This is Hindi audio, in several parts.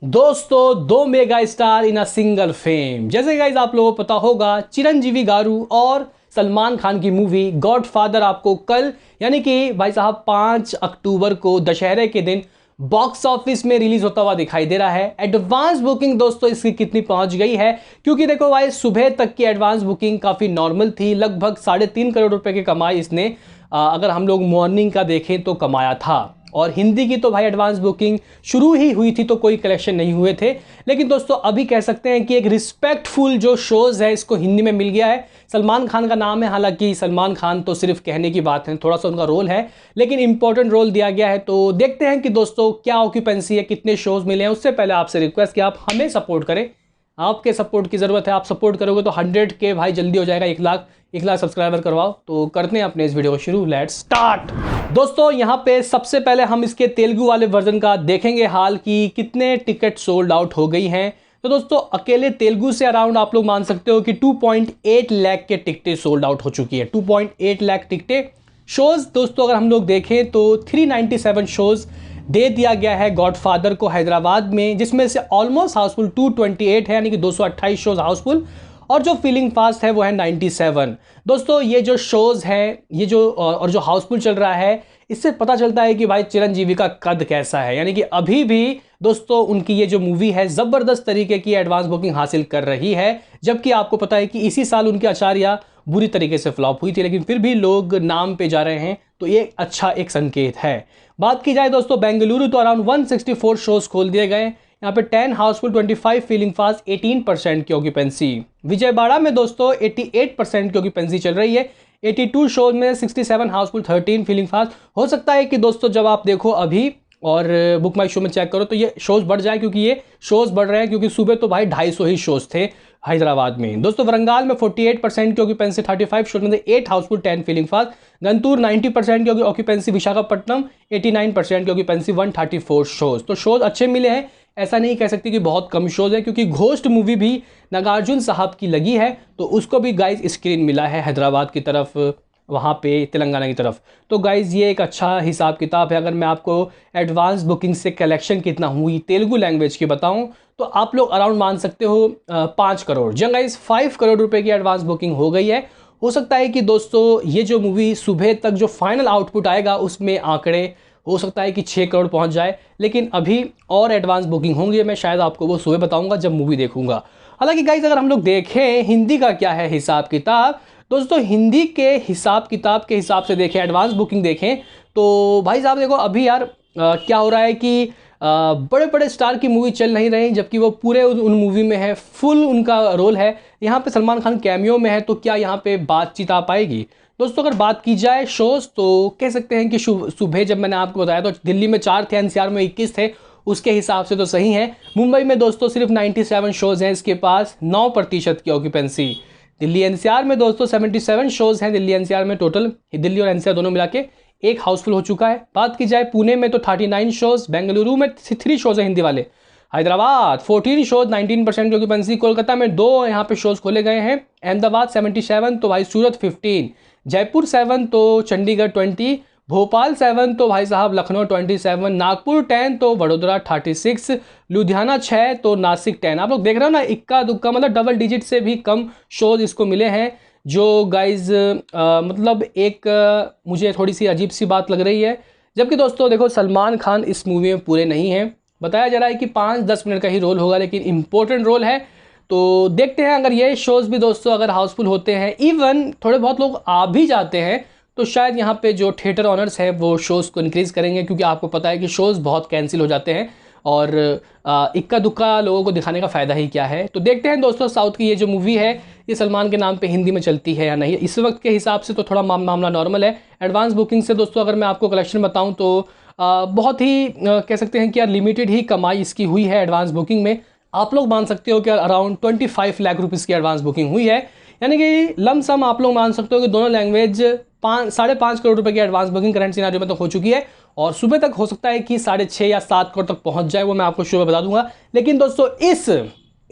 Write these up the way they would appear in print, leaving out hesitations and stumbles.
दोस्तों, दो mega star in a single fame. जैसे गाइज आप लोगों को पता होगा, चिरंजीवी गारू और सलमान खान की मूवी गॉडफादर आपको कल यानी कि भाई साहब 5 अक्टूबर को दशहरे के दिन बॉक्स ऑफिस में रिलीज होता हुआ दिखाई दे रहा है। एडवांस बुकिंग दोस्तों इसकी कितनी पहुंच गई है, क्योंकि देखो भाई सुबह तक की एडवांस बुकिंग काफी नॉर्मल थी। लगभग 3.5 करोड़ रुपए की कमाई इसने अगर हम लोग मॉर्निंग का देखें तो कमाया था। और हिंदी की तो भाई एडवांस बुकिंग शुरू ही हुई थी तो कोई कलेक्शन नहीं हुए थे। लेकिन दोस्तों अभी कह सकते हैं कि एक रिस्पेक्टफुल जो शोज है इसको हिंदी में मिल गया है। सलमान खान का नाम है, हालांकि सलमान खान तो सिर्फ कहने की बात है, थोड़ा सा उनका रोल है लेकिन इंपॉर्टेंट रोल दिया गया है। तो देखते हैं कि दोस्तों क्या ऑक्यूपेंसी है, कितने शोज मिले हैं। उससे पहले आपसे रिक्वेस्ट कि आप हमें सपोर्ट करें, आपके सपोर्ट की ज़रूरत है। आप सपोर्ट करोगे तो 100 के भाई जल्दी हो जाएगा। 1 लाख सब्सक्राइबर करवाओ। तो करते हैं अपने इस वीडियो को शुरू। Let's start. दोस्तों यहाँ पे सबसे पहले हम इसके तेलुगु वाले वर्जन का देखेंगे हाल की कितने टिकट सोल्ड आउट हो गई हैं। तो दोस्तों अकेले तेलुगु से अराउंड आप लोग मान सकते हो कि 2.8 लाख के टिकटें सोल्ड आउट हो चुकी है। 2.8 लाख टिकटें। शोज दोस्तों अगर हम लोग देखें तो 397 शोज दे दिया गया है गॉडफादर को हैदराबाद में, जिसमें से ऑलमोस्ट हाउसफुल 228 है, यानी कि 228 शोज हाउसफुल। और जो फीलिंग फास्ट है वो है 97। दोस्तों ये जो शोज हैं ये जो और जो हाउसफुल चल रहा है, इससे पता चलता है कि भाई चिरंजीवी का कद कैसा है। यानी कि अभी भी दोस्तों उनकी ये जो मूवी है ज़बरदस्त तरीके की एडवांस बुकिंग हासिल कर रही है। जबकि आपको पता है कि इसी साल उनकी आचार्य बुरी तरीके से फ्लॉप हुई थी, लेकिन फिर भी लोग नाम पे जा रहे हैं, तो ये अच्छा एक संकेत है। बात की जाए दोस्तों बेंगलुरु, तो अराउंड 164 शोज खोल दिए गए। यहाँ पे 10 हाउसफुल, 25 फीलिंग फास्ट, 18% की ऑक्यूपेंसी। विजयवाड़ा में दोस्तों 88% की ऑक्यूपेंसी चल रही है। 82 शोज में 67 हाउसफुल, 13 फीलिंग फास्ट। हो सकता है कि दोस्तों जब आप देखो अभी और बुक माई शो में चेक करो तो ये शोज बढ़ जाए, क्योंकि ये शोज बढ़ रहे हैं, क्योंकि सुबह तो भाई 250 ही शोज थे हैदराबाद में। दोस्तों वरंगाल में 48% की ऑक्यूपेंसी, 35 शोज में 8 हाउसफुल, 10 फीलिंग फास्ट। गंतूर 90% की ऑक्यूपेंसी। विशाखापट्टनम 89% की ऑक्यूपेंसी, 134 शोज। तो शोज अच्छे मिले हैं, ऐसा नहीं कह सकते कि बहुत कम शोज है, क्योंकि घोस्ट मूवी भी नागार्जुन साहब की लगी है तो उसको भी गाइज स्क्रीन मिला है हैदराबाद की तरफ, वहाँ पे तेलंगाना की तरफ। तो गाइज ये एक अच्छा हिसाब किताब है। अगर मैं आपको एडवांस बुकिंग से कलेक्शन कितना हुई तेलुगु लैंग्वेज की बताऊं तो आप लोग अराउंड मान सकते हो 5 करोड़। जब गाइज 5 करोड़ रुपए की एडवांस बुकिंग हो गई है। हो सकता है कि दोस्तों ये जो मूवी सुबह तक जो फाइनल आउटपुट आएगा उसमें आंकड़े हो सकता है कि 6 करोड़ पहुंच जाए, लेकिन अभी और एडवांस बुकिंग होंगी। मैं शायद आपको वो सुबह बताऊंगा जब मूवी देखूंगा। हालांकि गाइज अगर हम लोग देखें हिंदी का क्या है हिसाब किताब, दोस्तों हिंदी के हिसाब किताब के हिसाब से देखें, एडवांस बुकिंग देखें तो भाई साहब देखो अभी यार क्या हो रहा है कि बड़े बड़े स्टार की मूवी चल नहीं रही, जबकि वो पूरे उन मूवी में है, फुल उनका रोल है। यहाँ पे सलमान खान कैमियो में है, तो क्या यहाँ पे बातचीत आ पाएगी। दोस्तों अगर बात की जाए शोज तो कह सकते हैं कि सुबह जब मैंने आपको बताया तो दिल्ली में 4 थे, एनसीआर में 21 थे, उसके हिसाब से तो सही है। मुंबई में दोस्तों सिर्फ 97 शोज हैं इसके पास, 9% की ऑक्यूपेंसी। दिल्ली एनसीआर में दोस्तों 77 शोज हैं दिल्ली एनसीआर में टोटल, दिल्ली और एनसीआर दोनों मिला के एक हाउसफुल हो चुका है। बात की जाए पुणे में तो 39 शोज, बेंगलुरु में 3 शोज हैं हिंदी वाले, हैदराबाद 14 शोज, 19% की ऑक्यूपेंसी। कोलकाता में 2 यहाँ पे शोज खोले गए हैं। अहमदाबाद 77, तो भाई सूरत 15, जयपुर 7, तो चंडीगढ़ 20, भोपाल 7, तो भाई साहब लखनऊ 27, नागपुर 10, तो वडोदरा 36, लुधियाना 6, तो नासिक 10। आप लोग देख रहे हो ना, इक्का दुक्का मतलब डबल डिजिट से भी कम शोज इसको मिले हैं, जो गाइज मतलब एक मुझे थोड़ी सी अजीब सी बात लग रही है। जबकि दोस्तों देखो सलमान खान इस मूवी में पूरे नहीं हैं, बताया जा रहा है कि 5-10 मिनट का ही रोल होगा, लेकिन इंपॉर्टेंट रोल है। तो देखते हैं अगर ये शोज़ भी दोस्तों अगर हाउसफुल होते हैं, इवन थोड़े बहुत लोग आ भी जाते हैं, तो शायद यहाँ पे जो थिएटर ऑनर्स है वो शोज़ को इंक्रीज़ करेंगे, क्योंकि आपको पता है कि शोज़ बहुत कैंसिल हो जाते हैं और इक्का दुक्का लोगों को दिखाने का फ़ायदा ही क्या है। तो देखते हैं दोस्तों साउथ की ये जो मूवी है ये सलमान के नाम पे हिंदी में चलती है या नहीं। इस वक्त के हिसाब से तो थोड़ा मामला नॉर्मल है। एडवांस बुकिंग से दोस्तों अगर मैं आपको कलेक्शन बताऊँ तो बहुत ही कह सकते हैं कि यार लिमिटेड ही कमाई इसकी हुई है एडवांस बुकिंग में। आप लोग मान सकते हो कि अराउंड 25 लाख रुपीज़ की एडवांस बुकिंग हुई है, यानी कि लमसम आप लोग मान सकते हो कि दोनों लैंग्वेज 5.5 करोड़ रुपए की एडवांस बुकिंग करंट सिनेरियो में तो हो चुकी है। और सुबह तक हो सकता है कि 6.5 या 7 करोड़ तक पहुंच जाए, वो मैं आपको शुरू में बता दूंगा। लेकिन दोस्तों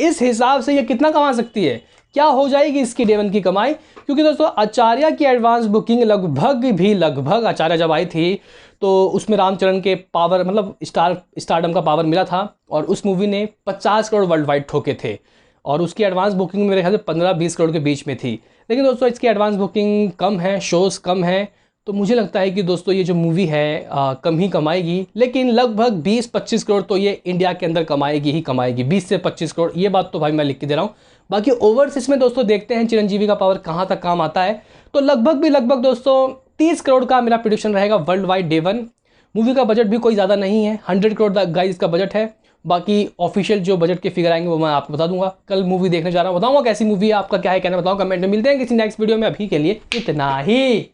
इस हिसाब से ये कितना कमा सकती है, क्या हो जाएगी इसकी डे वन की कमाई। क्योंकि दोस्तों आचार्य की एडवांस बुकिंग लगभग आचार्य जब आई थी तो उसमें रामचरण के पावर मतलब स्टारडम का पावर मिला था और उस मूवी ने 50 करोड़ वर्ल्ड वाइड ठोके थे और उसकी एडवांस बुकिंग मेरे ख्याल से 15-20 करोड़ के बीच में थी। लेकिन दोस्तों इसकी एडवांस बुकिंग कम है, शोज़ कम है, तो मुझे लगता है कि दोस्तों ये जो मूवी है कम ही कमाएगी, लेकिन लगभग 20-25 करोड़ तो ये इंडिया के अंदर कमाएगी ही कमाएगी, 20 से 25 करोड़, ये बात तो भाई मैं लिख के दे रहा हूँ। बाकी ओवरसीज में दोस्तों देखते हैं चिरंजीवी का पावर कहाँ तक काम आता है। तो लगभग दोस्तों 30 करोड़ का मेरा प्रेडिक्शन रहेगा world wide day one. Movie का बजट भी कोई ज़्यादा नहीं है, 100 करोड़ गाइस का बजट है। बाकी ऑफिशियल जो बजट के फिगर आएंगे वो मैं आपको बता दूंगा। कल मूवी देखने जा रहा हूँ, बताऊंगा कैसी मूवी है, आपका क्या है कहना बताओ कमेंट में। मिलते हैं किसी नेक्स्ट वीडियो में, अभी के लिए इतना ही।